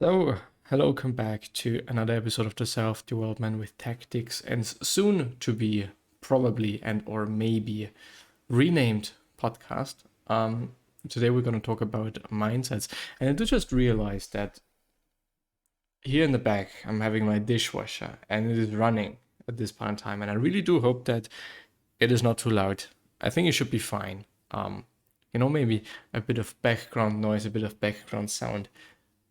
So, hello, welcome back to another episode of the Self-Development with Tactics and soon to be probably and or maybe renamed podcast. Today we're going to talk about mindsets, and I just realized that here in the back I'm having my dishwasher and it is running at this point in time, and I really do hope that it is not too loud. I think it should be fine. Maybe a bit of background noise, a bit of background sound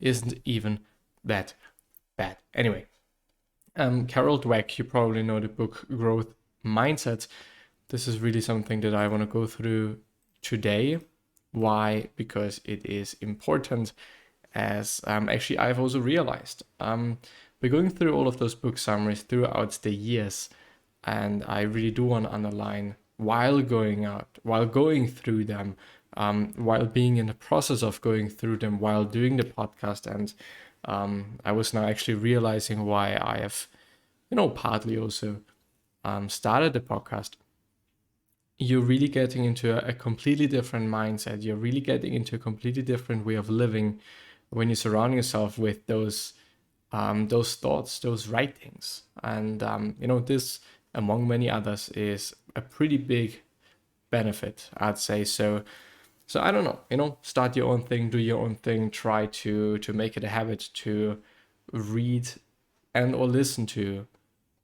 isn't even that bad. Anyway, Carol Dweck, you probably know the book Growth Mindset. This is really something that I want to go through today. Why? Because it is important, as actually I've also realized. We're going through all of those book summaries throughout the years, and I really do want to underline while going through them, while being in the process of going through them, while doing the podcast. And I was now actually realizing why I have, partly also started the podcast. You're really getting into a completely different mindset. You're really getting into a completely different way of living when you surround yourself with those thoughts, those writings. And, this, among many others, is a pretty big benefit, I'd say. So I don't know, start your own thing, do your own thing, try to make it a habit to read and or listen to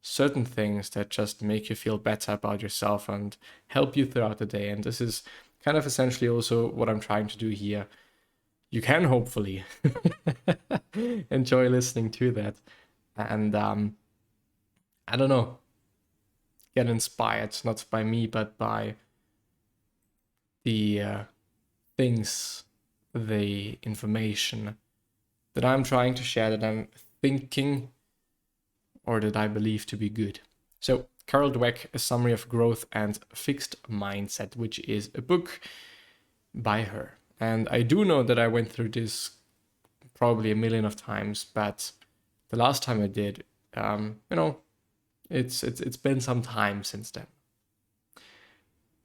certain things that just make you feel better about yourself and help you throughout the day. And this is kind of essentially also what I'm trying to do here. You can hopefully enjoy listening to that and I don't know, get inspired, not by me, but by the things, the information that I'm trying to share, that I'm thinking or that I believe to be good. So Carol Dweck, A Summary of Growth and Fixed Mindset, which is a book by her. And I do know that I went through this probably a million of times, but the last time I did, it's been some time since then.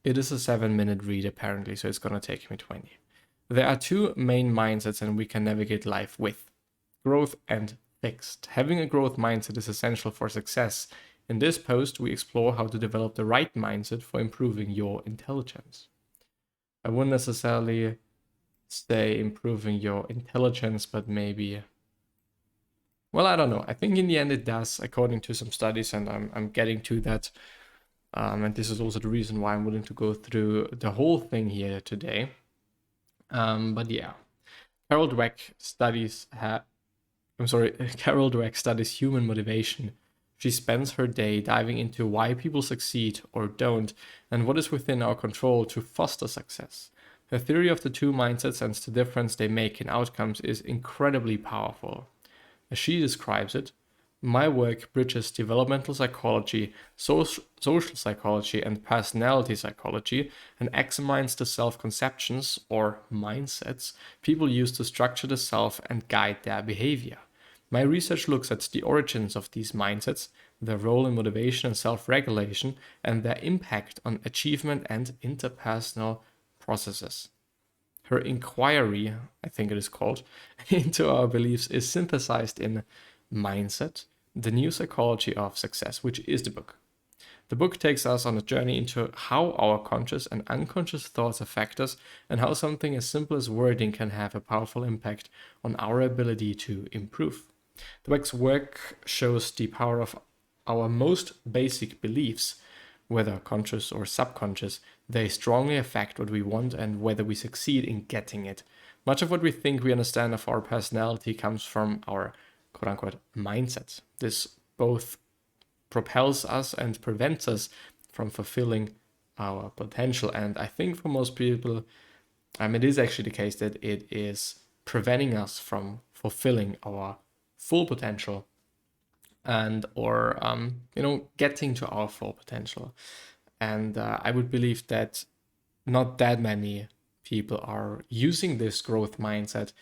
It is a 7-minute read apparently, so it's gonna take me 20. There are two main mindsets and we can navigate life with: growth and fixed. Having a growth mindset is essential for success. In this post, we explore how to develop the right mindset for improving your intelligence. I wouldn't necessarily say improving your intelligence, but maybe, well, I don't know. I think in the end it does, according to some studies, and I'm getting to that. And this is also the reason why I'm willing to go through the whole thing here today. But yeah, Carol Dweck studies Carol Dweck studies human motivation. She spends her day diving into why people succeed or don't, and what is within our control to foster success. Her theory of the two mindsets and the difference they make in outcomes is incredibly powerful. As she describes it, my work bridges developmental psychology, social psychology, and personality psychology, and examines the self-conceptions, or mindsets, people use to structure the self and guide their behavior. My research looks at the origins of these mindsets, their role in motivation and self-regulation, and their impact on achievement and interpersonal processes. Her inquiry, I think it is called, into our beliefs is synthesized in Mindset, the New Psychology of Success, which is the book. The book takes us on a journey into how our conscious and unconscious thoughts affect us, and how something as simple as wording can have a powerful impact on our ability to improve. Dweck's work shows the power of our most basic beliefs. Whether conscious or subconscious, they strongly affect what we want and whether we succeed in getting it. Much of what we think we understand of our personality comes from our quote-unquote mindset. This both propels us and prevents us from fulfilling our potential. And I think for most people, it is actually the case that it is preventing us from fulfilling our full potential and or getting to our full potential. And I would believe that not that many people are using this growth mindset,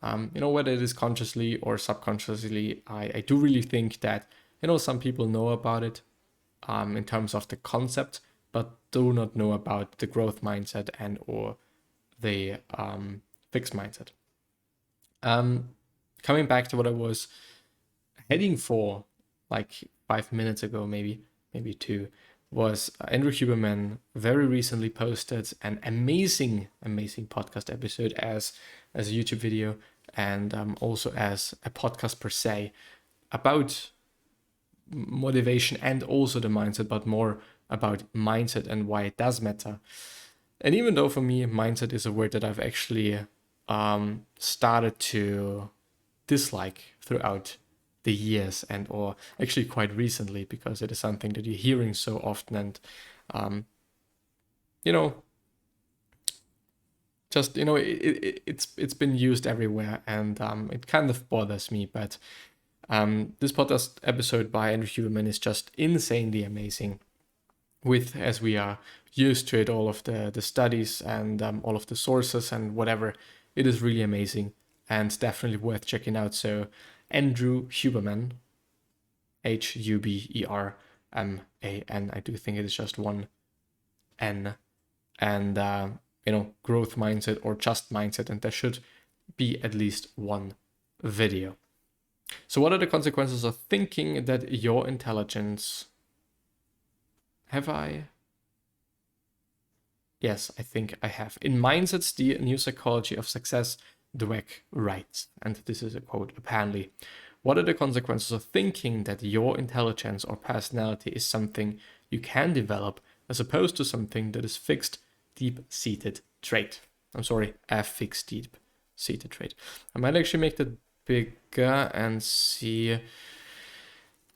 whether it is consciously or subconsciously. I do really think that some people know about it in terms of the concept, but do not know about the growth mindset and or the fixed mindset. coming back to what I was heading for like 5 minutes ago, maybe 2, was Andrew Huberman very recently posted an amazing podcast episode as a YouTube video, and also as a podcast per se, about motivation and also the mindset, but more about mindset and why it does matter. And even though for me mindset is a word that I've actually started to dislike throughout the years, and or actually quite recently, because it is something that you're hearing so often, and it's been used everywhere, and it kind of bothers me. But this podcast episode by Andrew Huberman is just insanely amazing, with, as we are used to it, all of the studies and all of the sources and whatever. It is really amazing and definitely worth checking out. So Andrew Huberman, Huberman. I do think it is just one N, and growth mindset or just mindset, and there should be at least one video. So what are the consequences of thinking that your intelligence... Have I? Yes, I think I have. In Mindsets, the New Psychology of Success, Dweck writes, and this is a quote apparently: what are the consequences of thinking that your intelligence or personality is something you can develop, as opposed to something that is fixed, deep-seated trait? A fixed, deep-seated trait. I might actually make that bigger and see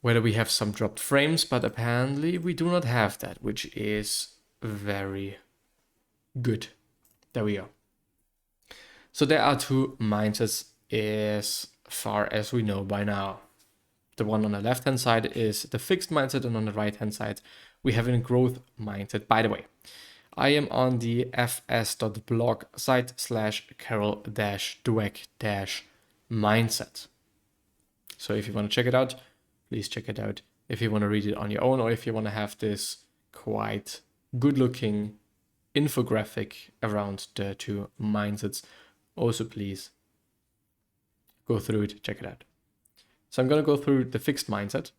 whether we have some dropped frames, but apparently we do not have that, which is very good. There we go. So there are two mindsets as far as we know by now. The one on the left-hand side is the fixed mindset, and on the right-hand side, we have a growth mindset. By the way, I am on the fs.blog site /carol-dweck-mindset. So if you want to check it out, please check it out. If you want to read it on your own, or if you want to have this quite good-looking infographic around the two mindsets, also please go through it, check it out. So I'm going to go through the fixed mindset.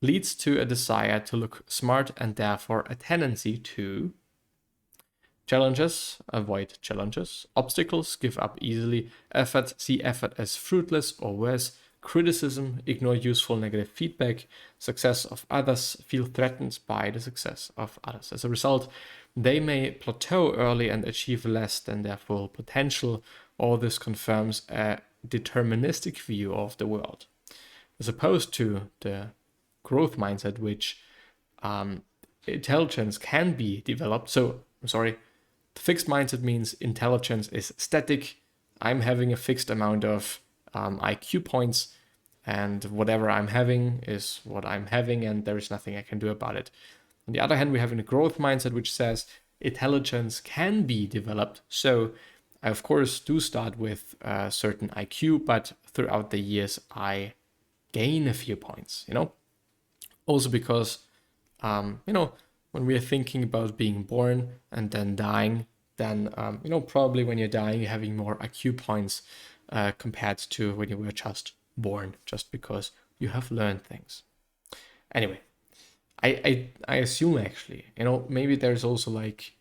Leads to a desire to look smart, and therefore a tendency to challenges, avoid challenges, obstacles, give up easily, effort, see effort as fruitless or worse, criticism, ignore useful negative feedback, success of others, feel threatened by the success of others. As a result, they may plateau early and achieve less than their full potential. All this confirms a deterministic view of the world, as opposed to the growth mindset, which intelligence can be developed. So, the fixed mindset means intelligence is static. I'm having a fixed amount of IQ points, and whatever I'm having is what I'm having, and there is nothing I can do about it. On the other hand, we have a growth mindset, which says intelligence can be developed. So I, of course, do start with a certain IQ, but throughout the years, I gain a few points, Also because, when we are thinking about being born and then dying, then, probably when you're dying, you're having more IQ points compared to when you were just born, just because you have learned things. Anyway, I assume actually, maybe there's also like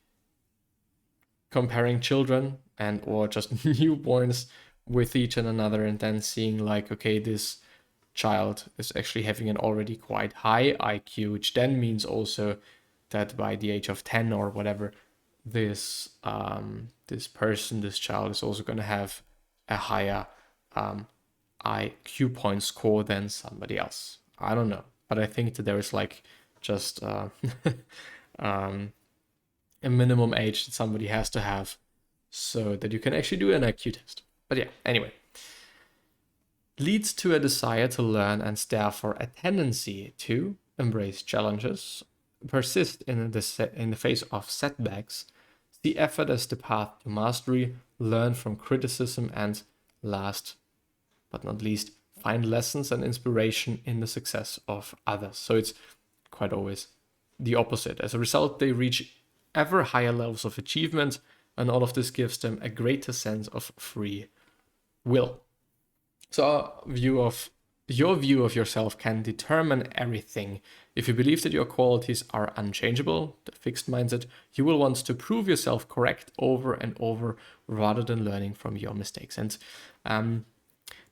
comparing children and or just newborns with each and another, and then seeing like, okay, this child is actually having an already quite high IQ, which then means also that by the age of 10 or whatever, this child is also going to have a higher IQ point score than somebody else. I don't know, but I think that there is like just a minimum age that somebody has to have so that you can actually do an IQ test. But yeah, anyway. Leads to a desire to learn, and therefore a tendency to embrace challenges, persist in the face of setbacks, see effort as the path to mastery, learn from criticism, and last but not least, find lessons and inspiration in the success of others. So it's quite always the opposite. As a result, they reach ever higher levels of achievement, and all of this gives them a greater sense of free will. So your view of yourself can determine everything. If you believe that your qualities are unchangeable, the fixed mindset, you will want to prove yourself correct over and over rather than learning from your mistakes. And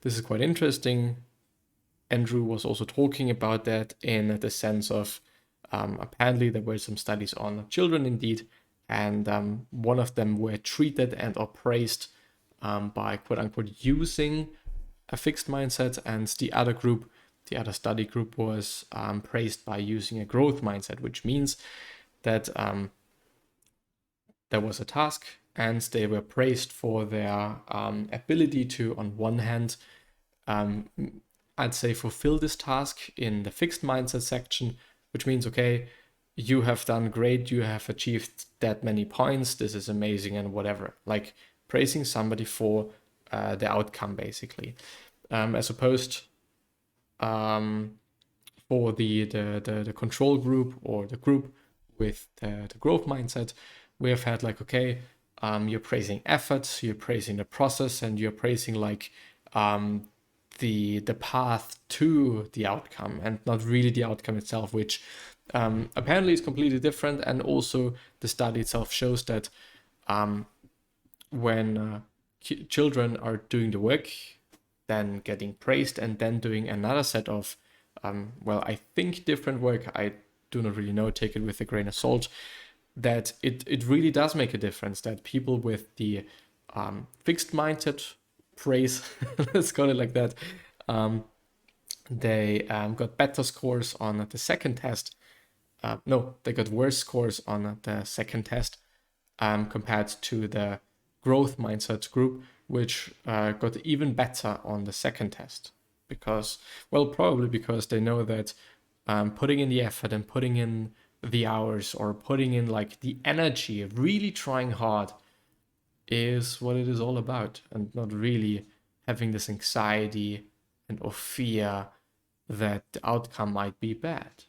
this is quite interesting. Andrew was also talking about that in the sense of apparently there were some studies on children indeed, and one of them were treated and or praised by quote unquote using a fixed mindset, and the other study group was praised by using a growth mindset, which means that there was a task and they were praised for their ability to, on one hand, I'd say fulfill this task in the fixed mindset section, which means, okay, you have done great, you have achieved that many points, this is amazing and whatever. Like praising somebody for the outcome, basically. As opposed for the control group or the group with the growth mindset, we have had like, okay, you're praising efforts, you're praising the process, and you're praising like the path to the outcome and not really the outcome itself, which apparently is completely different. And also the study itself shows that when children are doing the work, then getting praised, and then doing another set of, well, I think different work, I do not really know, take it with a grain of salt, that it really does make a difference that people with the fixed mindset praise, let's call it like that, they got better scores on the second test. No, they got worse scores on the second test compared to the growth mindset group, which got even better on the second test. Because, well, probably because they know that putting in the effort and putting in the hours or putting in like the energy, really trying hard, is what it is all about, and not really having this anxiety and or fear that the outcome might be bad.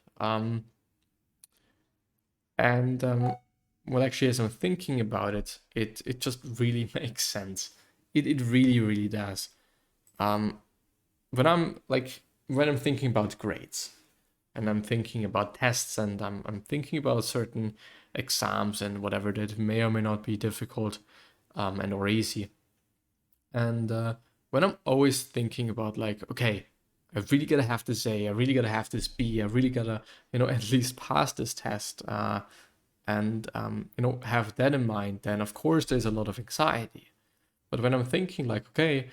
Well, actually, as I'm thinking about it, it just really makes sense. It really, really does. When I'm thinking about grades, and I'm thinking about tests, and I'm thinking about certain exams and whatever that may or may not be difficult and or easy. And when I'm always thinking about like, okay, I really gotta have this A, I really gotta have this B, I really gotta, at least pass this test, and have that in mind, then of course there's a lot of anxiety. But when I'm thinking like, okay,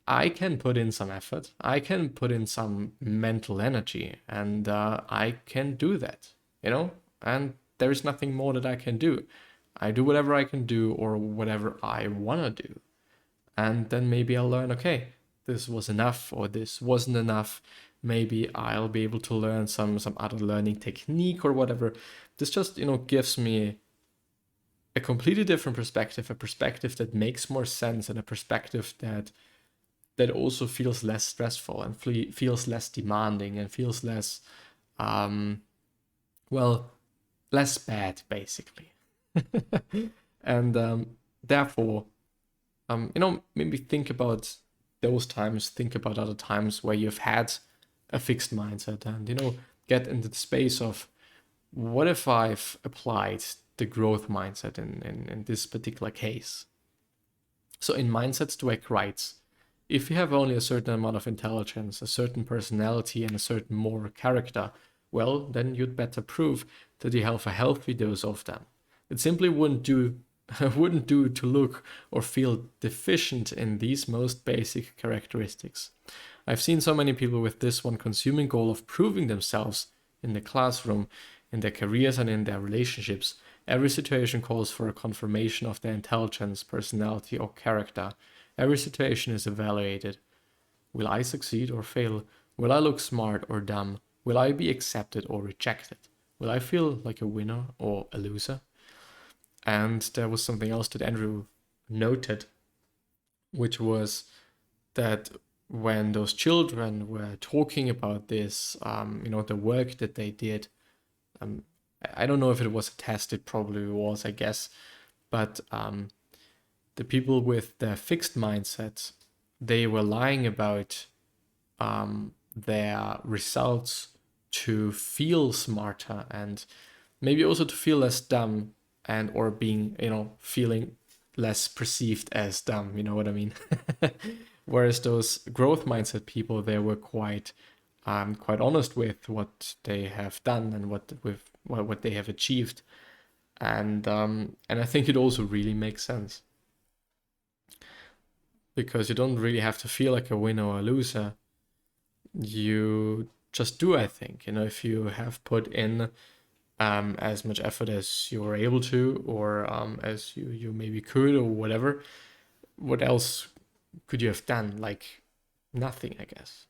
I can put in some effort, I can put in some mental energy, and I can do that, and there is nothing more that I can do. I do whatever I can do or whatever I want to do. And then maybe I'll learn, okay, this was enough or this wasn't enough. Maybe I'll be able to learn some other learning technique or whatever. This just, gives me a completely different perspective, a perspective that makes more sense, and a perspective that also feels less stressful and feels less demanding and feels less, less bad, basically. And therefore, maybe think about those times, think about other times where you've had a fixed mindset, and, get into the space of, what if I've applied the growth mindset in this particular case? So in Mindsets Dweck writes, if you have only a certain amount of intelligence, a certain personality, and a certain moral character, well, then you'd better prove that you have a healthy dose of them. It simply wouldn't do to look or feel deficient in these most basic characteristics. I've seen so many people with this one consuming goal of proving themselves in the classroom, in their careers, and in their relationships. Every situation calls for a confirmation of their intelligence, personality, or character. Every situation is evaluated. Will I succeed or fail? Will I look smart or dumb? Will I be accepted or rejected? Will I feel like a winner or a loser? And there was something else that Andrew noted, which was that when those children were talking about this, the work that they did, I don't know if it was a test, it probably was, I guess, but the people with the fixed mindset they were lying about their results to feel smarter and maybe also to feel less dumb, and or being, feeling less perceived as dumb, you know what I mean? Whereas those growth mindset people, they were quite honest with what they have done and what they have achieved. And I think it also really makes sense, because you don't really have to feel like a winner or a loser. You just do, I think. If you have put in as much effort as you were able to, or as you maybe could, or whatever, what else could you have done? Like nothing, I guess.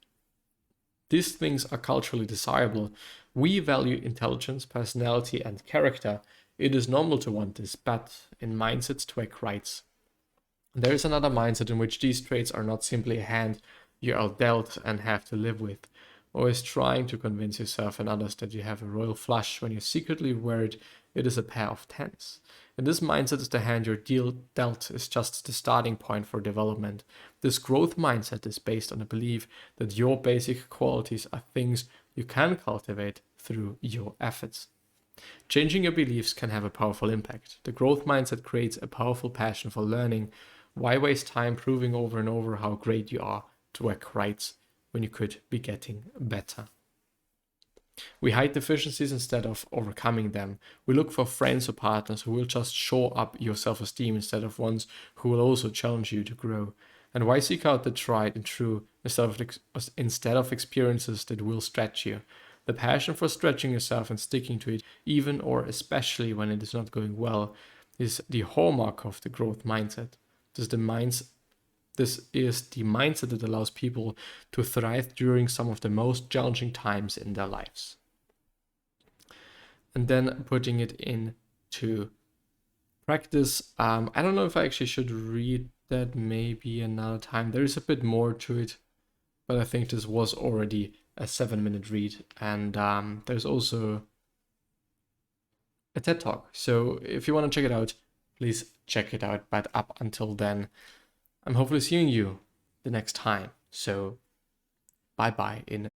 These things are culturally desirable. We value intelligence, personality, and character. It is normal to want this, but in mindsets, Dweck writes, there is another mindset in which these traits are not simply a hand you are dealt and have to live with, always trying to convince yourself and others that you have a royal flush when you secretly worried it is a pair of tens. In this mindset, is the hand you're dealt is just the starting point for development. This growth mindset is based on the belief that your basic qualities are things you can cultivate through your efforts. Changing your beliefs can have a powerful impact. The growth mindset creates a powerful passion for learning. Why waste time proving over and over how great you are, Dweck writes, when you could be getting better? We hide deficiencies instead of overcoming them. We look for friends or partners who will just shore up your self-esteem instead of ones who will also challenge you to grow. And why seek out the tried and true instead of experiences that will stretch you? The passion for stretching yourself and sticking to it, even or especially when it is not going well, is the hallmark of the growth mindset. This is the mindset that allows people to thrive during some of the most challenging times in their lives. And then putting it into practice. I don't know if I actually should read that maybe another time. There is a bit more to it, but I think this was already a 7-minute read. And there's also a TED Talk. So if you want to check it out, please check it out. But up until then, I'm hopefully seeing you the next time. So bye-bye in